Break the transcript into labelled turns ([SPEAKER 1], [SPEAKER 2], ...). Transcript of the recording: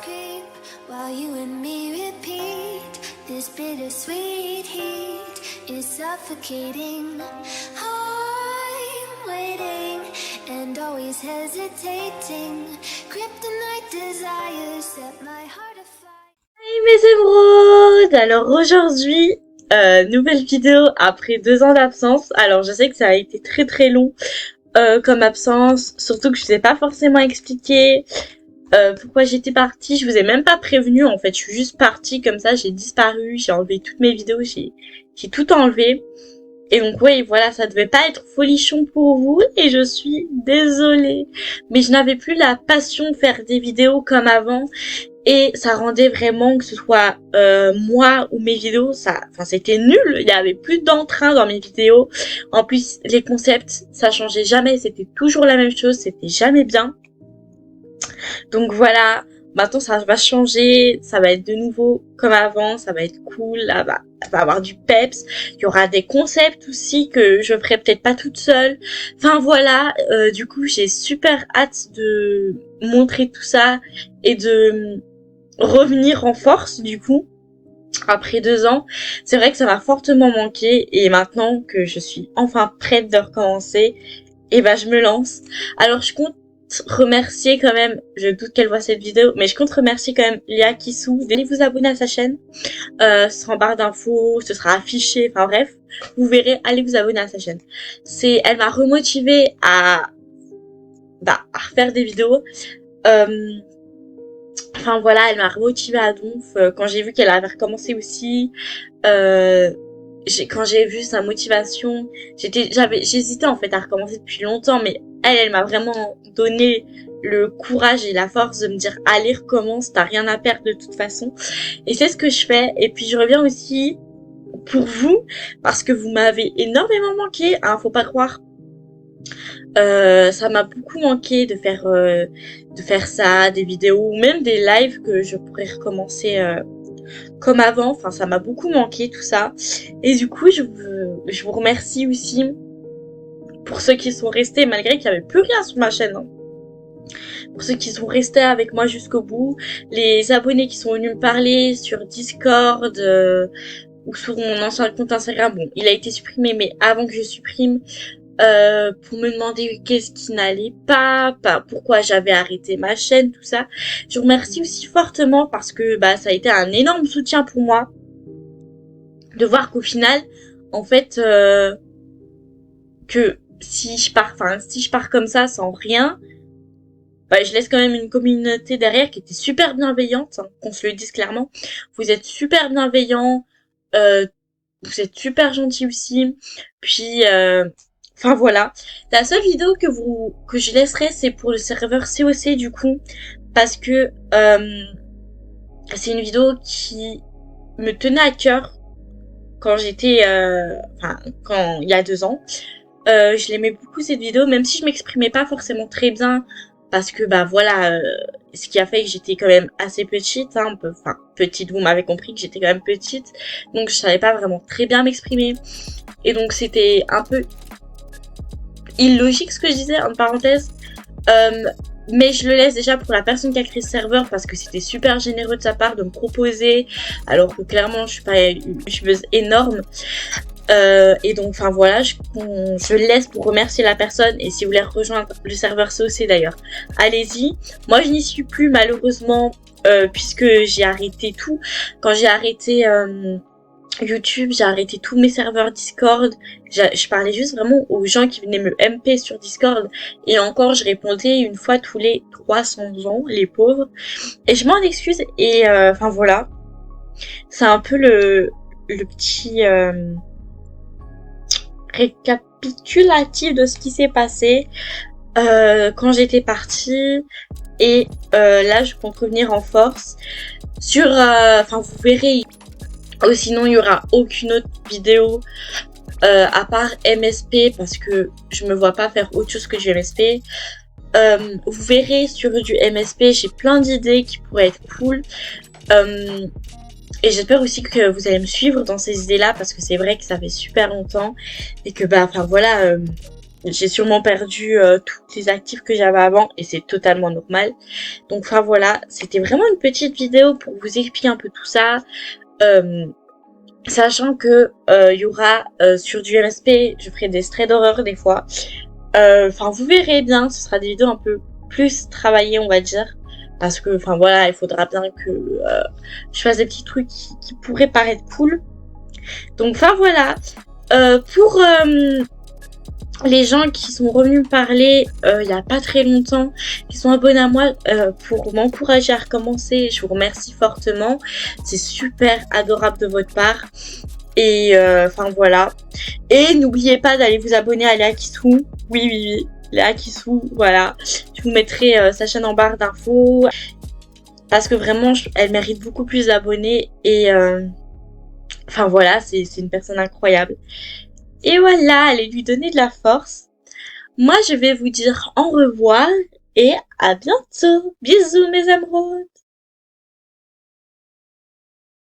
[SPEAKER 1] creep while you and me repeat. This bittersweet heat is suffocating. I'm waiting and always hesitating. Kryptonite desires set my heart afire.
[SPEAKER 2] Hey mes émeraudes! Alors aujourd'hui, nouvelle vidéo après 2 ans d'absence. Alors je sais que ça a été très très long comme absence, surtout que je vous ai pas forcément expliqué pourquoi j'étais partie. Je vous ai même pas prévenu en fait, je suis juste partie comme ça, j'ai disparu, j'ai enlevé toutes mes vidéos, j'ai tout enlevé. Et donc oui, voilà, ça devait pas être folichon pour vous et je suis désolée. Mais je n'avais plus la passion de faire des vidéos comme avant. Et ça rendait vraiment que ce soit moi ou mes vidéos, c'était nul. Il y avait plus d'entrain dans mes vidéos. En plus, les concepts, ça changeait jamais. C'était toujours la même chose. C'était jamais bien. Donc voilà. Maintenant, ça va changer. Ça va être de nouveau comme avant. Ça va être cool. Là, ça va avoir du peps. Il y aura des concepts aussi que je ferai peut-être pas toute seule. Enfin voilà. Du coup, j'ai super hâte de montrer tout ça et de revenir en force du coup après 2 ans. C'est vrai que ça m'a fortement manqué et maintenant que je suis enfin prête de recommencer, et je me lance. Alors je compte remercier quand même, je doute qu'elle voit cette vidéo, mais je compte remercier quand même Léa Kissou. Allez vous abonner à sa chaîne, ce sera en barre d'infos, ce sera affiché, enfin bref, vous verrez, allez vous abonner à sa chaîne. Elle m'a remotivée à refaire des vidéos. Enfin voilà, elle m'a remotivée à donf quand j'ai vu qu'elle avait recommencé aussi. Quand j'ai vu sa motivation, j'hésitais en fait à recommencer depuis longtemps, mais elle m'a vraiment donné le courage et la force de me dire allez, recommence, t'as rien à perdre de toute façon. Et c'est ce que je fais. Et puis je reviens aussi pour vous parce que vous m'avez énormément manqué, hein, faut pas croire. Ça m'a beaucoup manqué de faire ça, des vidéos ou même des lives que je pourrais recommencer comme avant. Enfin, ça m'a beaucoup manqué tout ça. Et du coup, je vous remercie aussi pour ceux qui sont restés malgré qu'il n'y avait plus rien sur ma chaîne. Hein. Pour ceux qui sont restés avec moi jusqu'au bout, les abonnés qui sont venus me parler sur Discord ou sur mon ancien compte Instagram. Bon, il a été supprimé, mais avant que je supprime, pour me demander qu'est-ce qui n'allait pas, pourquoi j'avais arrêté ma chaîne, tout ça. Je vous remercie aussi fortement parce que ça a été un énorme soutien pour moi de voir qu'au final, en fait, que si je pars comme ça sans rien, je laisse quand même une communauté derrière qui était super bienveillante, hein, qu'on se le dise clairement. Vous êtes super bienveillants, vous êtes super gentils aussi, puis enfin voilà. La seule vidéo que je laisserai, c'est pour le serveur COC du coup, parce que c'est une vidéo qui me tenait à cœur quand j'étais, quand il y a 2 ans. Je l'aimais beaucoup cette vidéo, même si je m'exprimais pas forcément très bien, parce que ce qui a fait que j'étais quand même assez petite, hein, petite, vous m'avez compris que j'étais quand même petite, donc je savais pas vraiment très bien m'exprimer, et donc c'était un peu illogique ce que je disais, en parenthèse, mais je le laisse déjà pour la personne qui a créé ce serveur parce que c'était super généreux de sa part de me proposer, alors que clairement je suis pas une youtubeuse énorme. Et donc enfin voilà, je laisse pour remercier la personne, et si vous voulez rejoindre le serveur COC d'ailleurs, allez-y. Moi je n'y suis plus malheureusement, puisque j'ai arrêté tout. Quand j'ai arrêté YouTube, j'ai arrêté tous mes serveurs Discord. Je parlais juste vraiment aux gens qui venaient me MP sur Discord. Et encore, je répondais une fois tous les 300 ans, les pauvres. Et je m'en excuse. Et enfin voilà. C'est un peu le petit récapitulatif de ce qui s'est passé quand j'étais partie. Et là, je compte revenir en force. Vous verrez. Sinon, il y aura aucune autre vidéo à part MSP parce que je me vois pas faire autre chose que du MSP. Vous verrez sur du MSP, j'ai plein d'idées qui pourraient être cool. Et j'espère aussi que vous allez me suivre dans ces idées-là parce que c'est vrai que ça fait super longtemps et que j'ai sûrement perdu tous les actifs que j'avais avant et c'est totalement normal. Donc enfin voilà, c'était vraiment une petite vidéo pour vous expliquer un peu tout ça. Euh, Sachant que y aura sur du RSP, je ferai des straits d'horreur des fois. Enfin vous verrez bien, ce sera des vidéos un peu plus travaillées on va dire. Parce que enfin voilà, il faudra bien que je fasse des petits trucs qui pourraient paraître cool. Donc enfin voilà. Pour les gens qui sont revenus me parler il y a pas très longtemps, qui sont abonnés à moi pour m'encourager à recommencer, je vous remercie fortement. C'est super adorable de votre part. Et enfin voilà. Et n'oubliez pas d'aller vous abonner à Léa Kissou. Oui, oui, oui. Léa Kissou, voilà. Je vous mettrai sa chaîne en barre d'infos. Parce que vraiment, elle mérite beaucoup plus d'abonnés. Et enfin voilà, c'est une personne incroyable. Et voilà, allez lui donner de la force. Moi, je vais vous dire au revoir et à bientôt. Bisous mes amoureux.